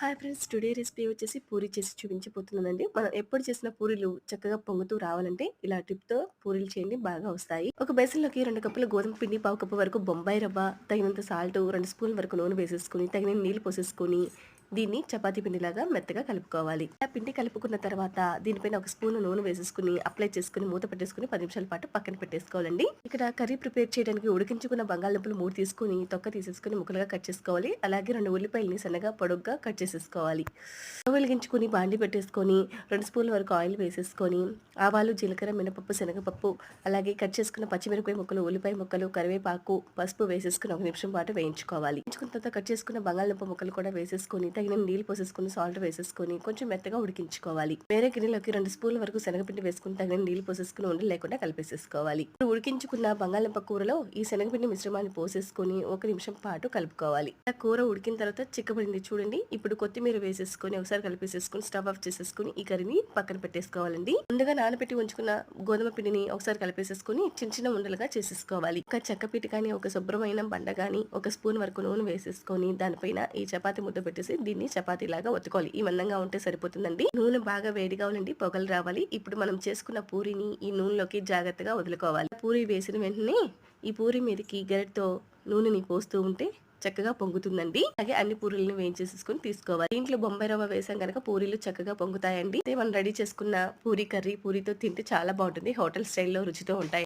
Hi friends, today recipe వచ్చేసి పూరి చేసి చూపించబోతున్నానండి. మనం ఎప్పుడు చేసిన పూరీలు చక్కగా పొంగుతూ రావాలంటే ఇలా టిప్‌తో పూరీలు చేయండి, బాగా వస్తాయి. ఒక బేసన్‌లోకి 2 కప్పుల గోధుమ పిండి, పావు కప్పు వరకు బొంబాయి రవ్వ, తగినంత సాల్ట్, 2 స్పూన్ల వరకు నూనె వేసేసుకొని, తగినన్ని నీళ్లు పోసేసుకొని దీన్ని చపాతీ పిండిలాగా మెత్తగా కలుపుకోవాలి. ఆ పిండి కలుపుకున్న తర్వాత దీనిపైన ఒక స్పూన్ నూనె వేసేసుకుని అప్లై చేసుకుని మూత పెట్టేసుకుని 10 నిమిషాల పాటు పక్కన పెట్టేసుకోవాలండి. ఇక్కడ కర్రీ ప్రిపేర్ చేయడానికి ఉడికించుకున్న బంగాళదుంపలు 3 తీసుకుని తొక్క తీసేసుకుని ముక్కలుగా కట్ చేసుకోవాలి. అలాగే 2 ఉల్లిపాయలని సన్నగా పొడుగ్గా కట్ చేసేసుకోవాలి. స్టవ్ వెలిగించుకుని బాండి పెట్టేసుకొని 2 స్పూన్ల వరకు ఆయిల్ వేసేసుకొని ఆవాలు, జీలకర్ర, మినపప్పు, శనగపప్పు, అలాగే కట్ చేసుకున్న పచ్చిమిరపకాయ ముక్కలు, ఉల్లిపాయ ముక్కలు, కరివేపాకు, పసుపు వేసేసుకుని 1 నిమిషం పాటు వేయించుకోవాలి. వేయించుకున్న తర్వాత కట్ చేసుకున్న బంగాళదుంప ముక్కలు కూడా వేసేసుకొని తగిన నీళ్లు పోసేసుకుని సాల్ట్ వేసేసుకొని కొంచెం మెత్తగా ఉడికించుకోవాలి. వేరే గిన్నెలోకి 2 స్పూన్ల వరకు శనగపిండి వేసుకుని తగిన నీళ్లు పోసేసుకుని ఉండలు లేకుండా కలిపేసేసుకోవాలి. ఇప్పుడు ఉడికించుకున్న బంగాళదుంప కూరలో ఈ శనగపిండి మిశ్రమాన్ని పోసేసుకొని 1 నిమిషం పాటు కలుపుకోవాలి. ఆ కూర ఉడికిన తర్వాత చిక్కబడింది చూడండి. ఇప్పుడు కొత్తిమీర వేసేసుకొని ఒకసారి కలిపేసేసుకుని స్టవ్ ఆఫ్ చేసేసుకుని ఈ కర్రీని పక్కన పెట్టేసుకోవాలండి. ముందుగా నానబెట్టి ఉంచుకున్న గోధుమ పిండిని ఒకసారి కలిపేసేసుకుని చిన్న చిన్న ఉండలుగా చేసేసుకోవాలి. ఒక చెక్కపీట కానీ, ఒక శుభ్రమైన బండ కానీ, 1 స్పూన్ వరకు నూనె వేసేసుకొని దానిపైన ఈ చపాతీ ముద్ద పెట్టేసి దీన్ని చపాతీ లాగా ఒత్తుకోవాలి. ఈ మందంగా ఉంటే సరిపోతుందండి. నూనె బాగా వేడిగా ఉండి పొగలు రావాలి. ఇప్పుడు మనం చేసుకున్న పూరిని ఈ నూనెలోకి జాగ్రత్తగా వదులుకోవాలి. పూరి వేసిన వెంటనే ఈ పూరి మీదకి గరిటతో నూనెని పోస్తూ ఉంటే చక్కగా పొంగుతుందండి. అలాగే అన్ని పూరీలను వేయించేసుకుని తీసుకోవాలి. దీంట్లో బొంబాయి రవ్వ వేసాం కనుక పూరీలు చక్కగా పొంగుతాయండి. మనం రెడీ చేసుకున్న పూరీ కర్రీ పూరితో తింటే చాలా బాగుంటుంది. హోటల్ స్టైల్లో రుచితో ఉంటాయి.